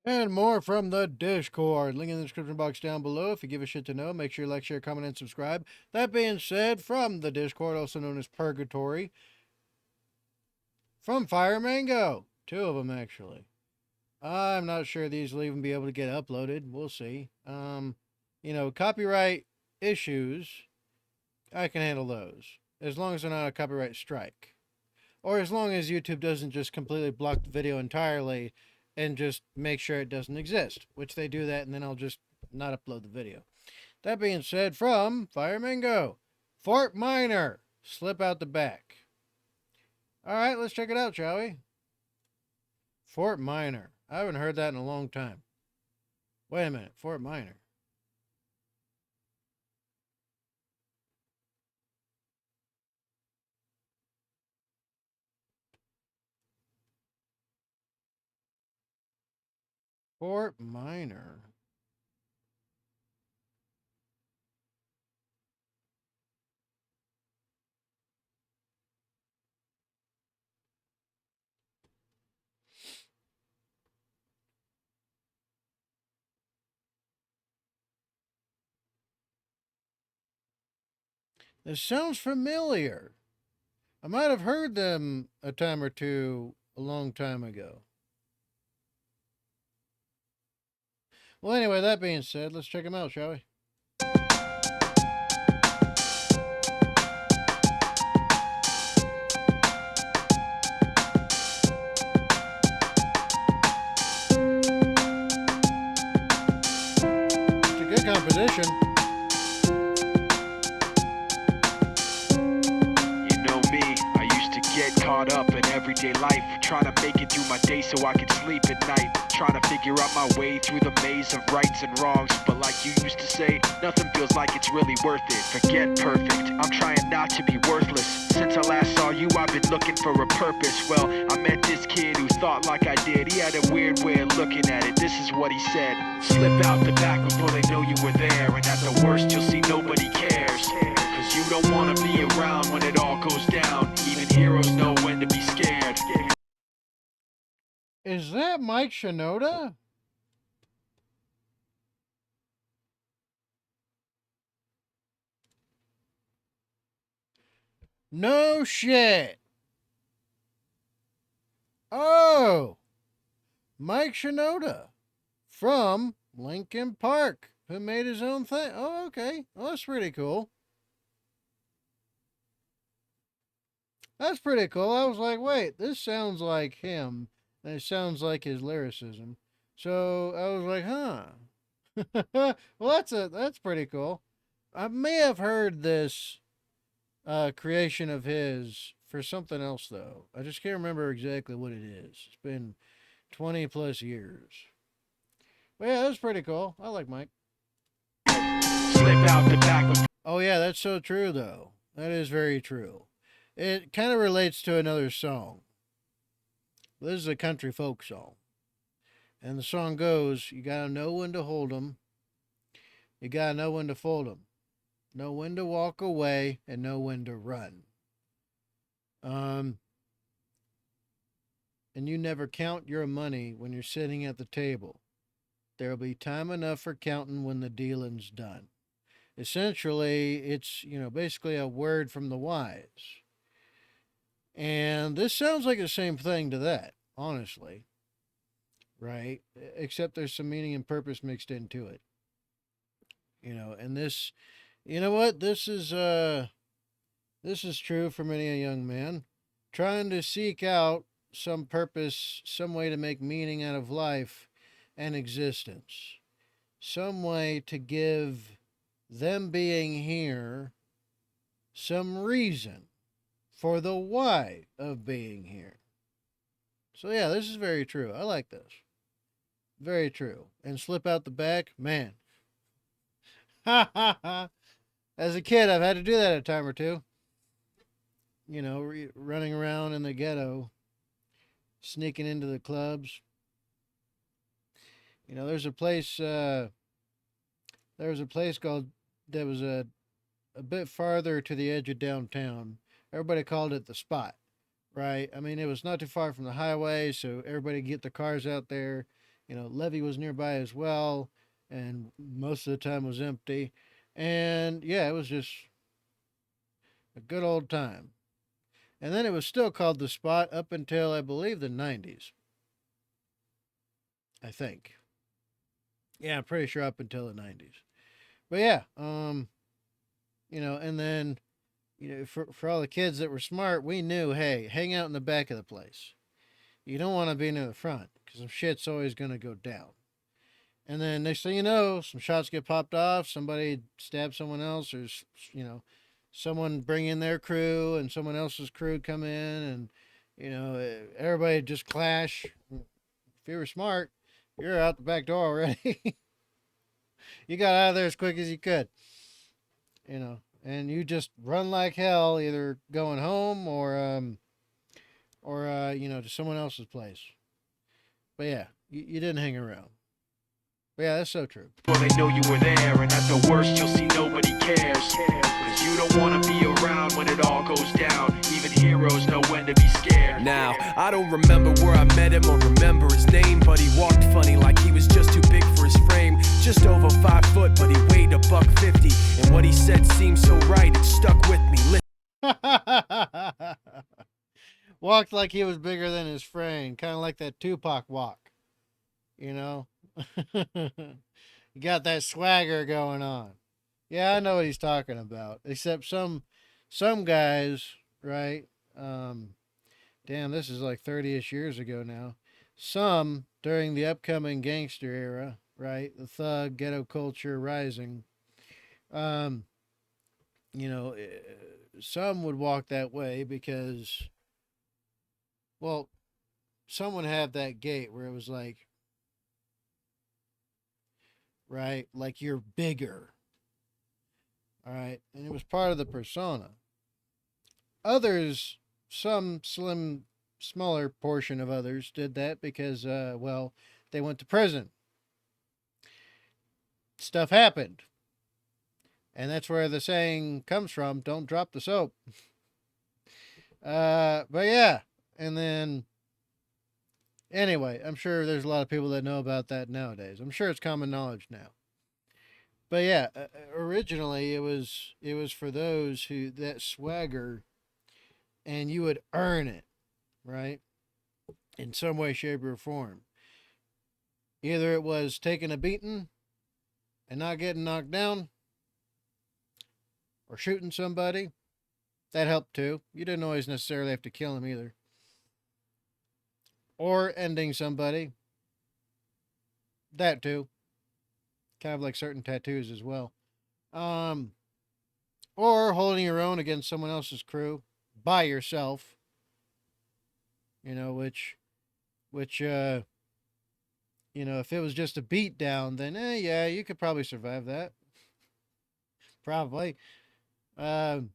And more from the Discord. Link in the description box down below. If you give a shit to know, make sure you like, share, comment, and subscribe. That being said, from the Discord, also known as Purgatory, from Fire Mango. Two of them, actually. I'm not sure these will even be able to get uploaded. We'll see. Copyright issues, I can handle those. As long as they're not a copyright strike. Or as long as YouTube doesn't just completely block the video entirely and just make sure it doesn't exist, which they do that, and then I'll just not upload the video. That being said, from Fire Mango, Fort Minor, slip out the back. All right, let's check it out, shall we? Fort Minor. I haven't heard that in a long time. Wait a minute, Fort Minor. Fort Minor. This sounds familiar. I might have heard them a time or two a long time ago. Well, anyway, that being said, let's check them out, shall we? It's a good composition. You know me, I used to get caught up in everyday life, trying to make it through my day so I could sleep at night, trying to figure out my way through the maze of rights and wrongs. But like you used to say, nothing feels like it's really worth it. Forget perfect, I'm trying not to be worthless. Since I last saw you, I've been looking for a purpose. Well, I met this kid who thought like I did. He had a weird way of looking at it. This is what he said: slip out the back before they know you were there, and at the worst you'll see nobody cares. Cause you don't wanna be around when it all goes down. Even heroes know when to be scared. Is that Mike Shinoda? No shit. Oh, Mike Shinoda from Lincoln Park, who made his own thing. Oh, okay. Well, that's pretty cool. That's pretty cool. I was like, wait, this sounds like him. And it sounds like his lyricism. So I was like, huh. Well, that's pretty cool. I may have heard this creation of his for something else though. I just can't remember exactly what it is. It's been 20 plus years. But yeah, that's pretty cool. I like Mike. Slip out the back. Oh yeah, that's so true though. That is very true. It kind of relates to another song. This is a country folk song. And the song goes, you gotta know when to hold 'em. You gotta know when to fold 'em. Know when to walk away and know when to run. Um, and you never count your money when you're sitting at the table. There'll be time enough for counting when the dealing's done. Essentially, it's, basically a word from the wise. And this sounds like the same thing to that, honestly, right? Except there's some meaning and purpose mixed into it. And this, you know what? This is true for many a young man trying to seek out some purpose, some way to make meaning out of life and existence, some way to give them being here some reason for the why of being here. So, yeah, this is very true. I like this. Very true. And slip out the back, man. Ha ha ha. As a kid, I've had to do that a time or two. Running around in the ghetto, sneaking into the clubs. There's a place. There was a place called that was a bit farther to the edge of downtown. Everybody called it the Spot, right? I mean, it was not too far from the highway, so everybody get the cars out there, Levee was nearby as well, and most of the time was empty. And yeah, it was just a good old time. And then it was still called the Spot up until I believe the 90s, I think. Yeah, I'm pretty sure up until the 90s. But yeah, and then for all the kids that were smart, we knew, hey, hang out in the back of the place. You don't want to be near the front because some shit's always going to go down. And then next thing you know, some shots get popped off. Somebody stabs someone else, or someone bring in their crew, and someone else's crew come in, and everybody just clash. If you were smart, you're out the back door already. You got out of there as quick as you could. And you just run like hell, either going home or to someone else's place. But yeah, you didn't hang around. But yeah, that's so true. Well, they know you were there, and at the worst, you'll see nobody cares. Cause you don't wanna be around when it all goes down. Even heroes know when to be scared. Now, I don't remember where I met him or remember his name, but he walked funny like he was just too big for his frame. Just over 5 foot, but he weighed $150. And what he said seemed so right, it stuck with me. Walked like he was bigger than his frame, kind of like that Tupac walk. You know? You got that swagger going on. Yeah, I know what he's talking about. Except some guys, right? Damn, this is like 30ish years ago now. Some during the upcoming gangster era, right? The thug ghetto culture rising. Um, some would walk that way because, well, some would have that gait where it was like, right, like you're bigger. All right, and it was part of the persona. Others, some smaller portion of others did that because, well, they went to prison. Stuff happened. And that's where the saying comes from, don't drop the soap. But yeah, and then, anyway, I'm sure there's a lot of people that know about that nowadays. I'm sure it's common knowledge now. But yeah, originally it was for those who that swagger, and you would earn it, right? In some way, shape, or form. Either it was taking a beating and not getting knocked down, or shooting somebody. That helped too. You didn't always necessarily have to kill him either. Or ending somebody. That too. Kind of like certain tattoos as well. Um, or holding your own against someone else's crew by yourself. Which if it was just a beat down, then yeah, you could probably survive that. Probably. Um,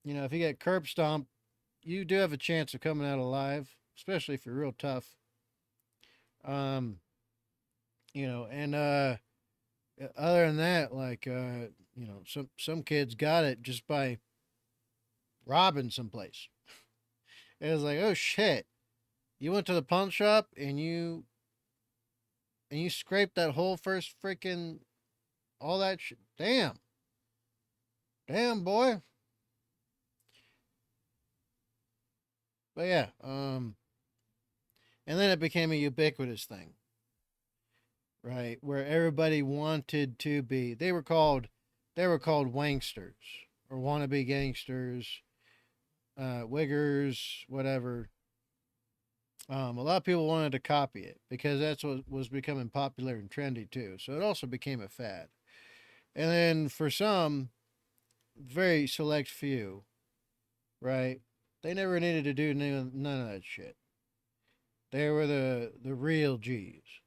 if you get curb stomped, you do have a chance of coming out alive, especially if you're real tough. Um, and other than that, like some kids got it just by robbing someplace. It was like, oh shit, you went to the pawn shop and you scraped that whole first freaking all that shit. Damn boy. But yeah, and then it became a ubiquitous thing, right? Where everybody wanted to be. They were called wanksters or wannabe gangsters, wiggers, whatever. A lot of people wanted to copy it because that's what was becoming popular and trendy too. So it also became a fad. And then for some, very select few, right? They never needed to do none of that shit. They were the real G's.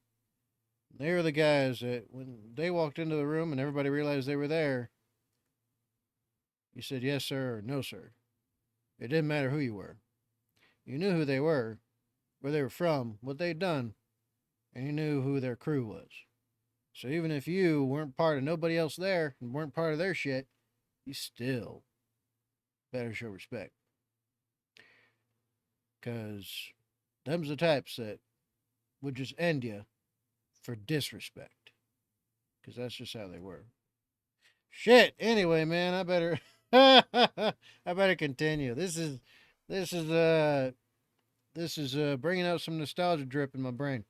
They were the guys that when they walked into the room and everybody realized they were there, you said yes sir or no sir. It didn't matter who you were. You knew who they were, where they were from, what they'd done, and you knew who their crew was. So even if you weren't part of nobody else there and weren't part of their shit, you still better show respect. Because them's the types that would just end you for disrespect, because that's just how they were. Shit. Anyway, man, I better I better continue. This is uh this is bringing out some nostalgia drip in my brain.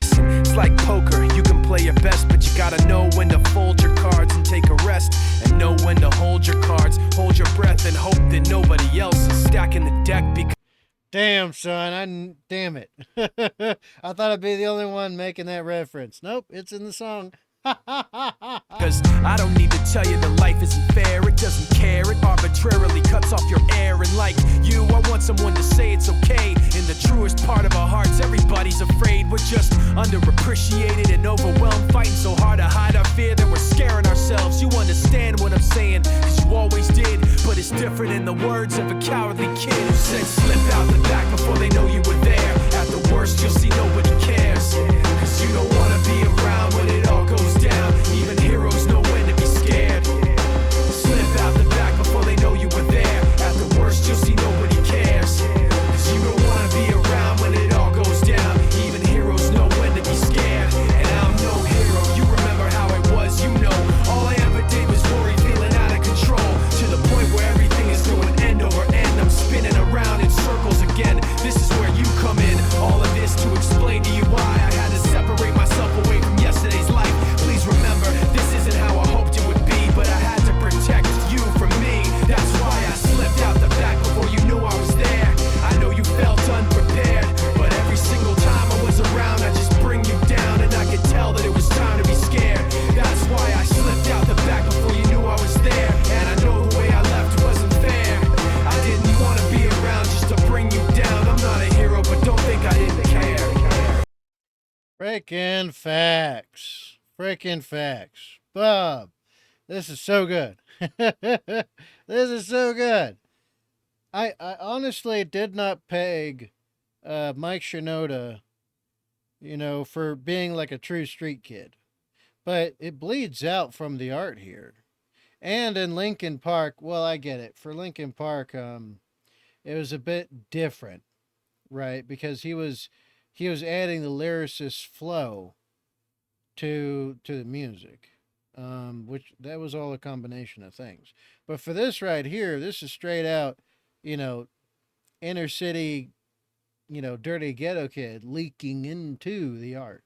It's like poker, you can play your best, but you gotta know when to fold your cards and take a rest, and know when to hold your cards, hold your breath, and hope that nobody else is stacking the deck because Damn, son, damn it. I thought I'd be the only one making that reference. Nope, it's in the song. I don't need to tell you that life isn't fair. It doesn't care, it arbitrarily cuts off your air. And like you, I want someone to say it's okay. In the truest part of our hearts, everybody's afraid. We're just underappreciated and overwhelmed, fighting so hard to hide our fear that we're scaring ourselves. You understand what I'm saying, cause you always did. But it's different in the words of a cowardly kid who said slip out the back before they know you were there. At the worst, you'll see nobody cares, cause you don't wanna be around when it all goes down. Even heroes know when to be scared. Slip out the back before they know you were there. At the worst, you'll see nobody cares, cause you don't wanna be around when it all goes down. Even heroes know when to be scared. And I'm no hero, you remember how it was, you know. All I ever did was worry, feeling out of control, to the point where everything is going end over end. I'm spinning around in circles again. This is where you come in. All of this to explain to you why I had to separate myself away from yesterday's life. Please remember, this isn't how I hoped it would be, but I had to protect you from me. That's why I slipped out the back before you knew I was there. I know you felt unprepared, but every single time I was around, I just bring you down, and I could tell that it was time to be scared. That's why I slipped out the back before you knew I was there. And I know the way I left wasn't fair. I didn't want to be around just to bring you down. I'm not a hero, but don't think I didn't care. Freaking facts. Freaking facts. Bob, this is so good. This is so good. I honestly did not peg Mike Shinoda, for being like a true street kid. But it bleeds out from the art here. And in Linkin Park, well, I get it. For Linkin Park, it was a bit different, right? Because he was adding the lyricist flow to the music, which that was all a combination of things. But for this right here, this is straight out, you know, inner city, dirty ghetto kid leaking into the art.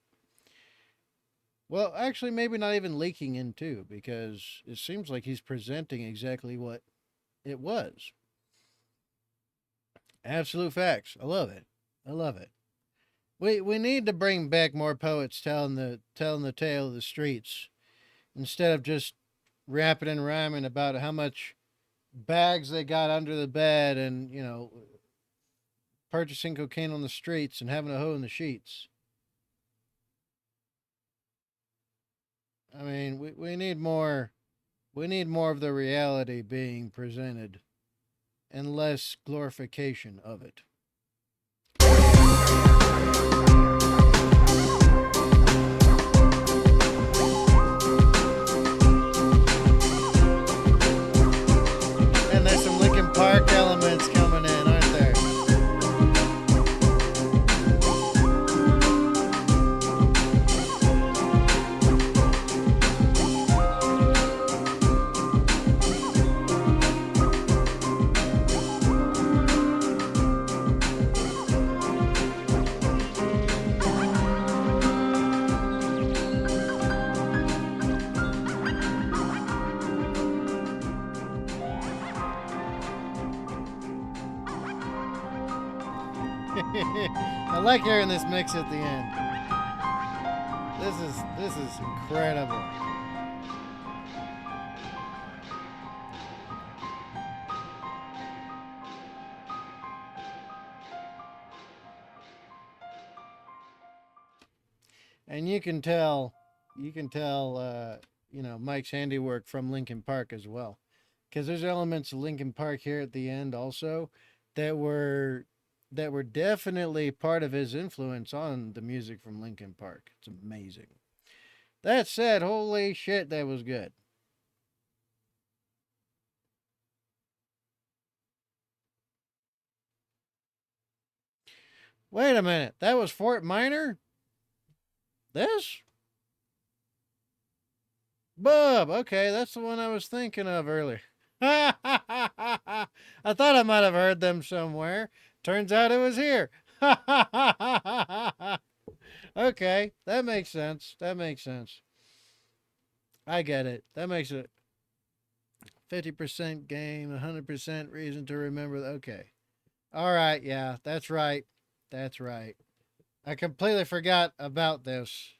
Well, actually, maybe not even leaking into, because it seems like he's presenting exactly what it was. Absolute facts. I love it. I love it. We need to bring back more poets telling the tale of the streets, instead of just rapping and rhyming about how much bags they got under the bed, and purchasing cocaine on the streets and having a hoe in the sheets. I mean, we need more. We need more of the reality being presented, and less glorification of it. And there's some Linkin Park elements coming in, aren't there? I like hearing this mix at the end. This is incredible. And you can tell Mike's handiwork from Linkin Park as well, because there's elements of Linkin Park here at the end also that were that were definitely part of his influence on the music from Linkin Park. It's amazing. That said, holy shit, that was good. Wait a minute, that was Fort Minor? This? Bub. Okay, that's the one I was thinking of earlier. I thought I might have heard them somewhere. Turns out it was here. Okay, that makes sense. That makes sense. I get it. That makes it 50% game, 100% reason to remember. Okay. All right. Yeah, that's right. That's right. I completely forgot about this.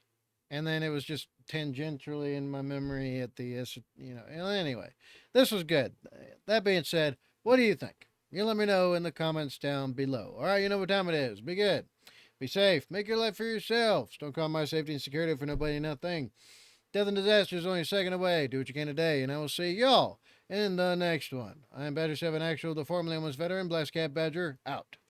And then it was just tangentially in my memory at the, anyway, this was good. That being said, what do you think? You let me know in the comments down below. All right, you know what time it is. Be good. Be safe. Make your life for yourselves. Don't call my safety and security for nobody and nothing. Death and disaster is only a second away. Do what you can today, and I will see y'all in the next one. I am Badger 7 Actual, the formerly almost veteran Black Cat Badger, out.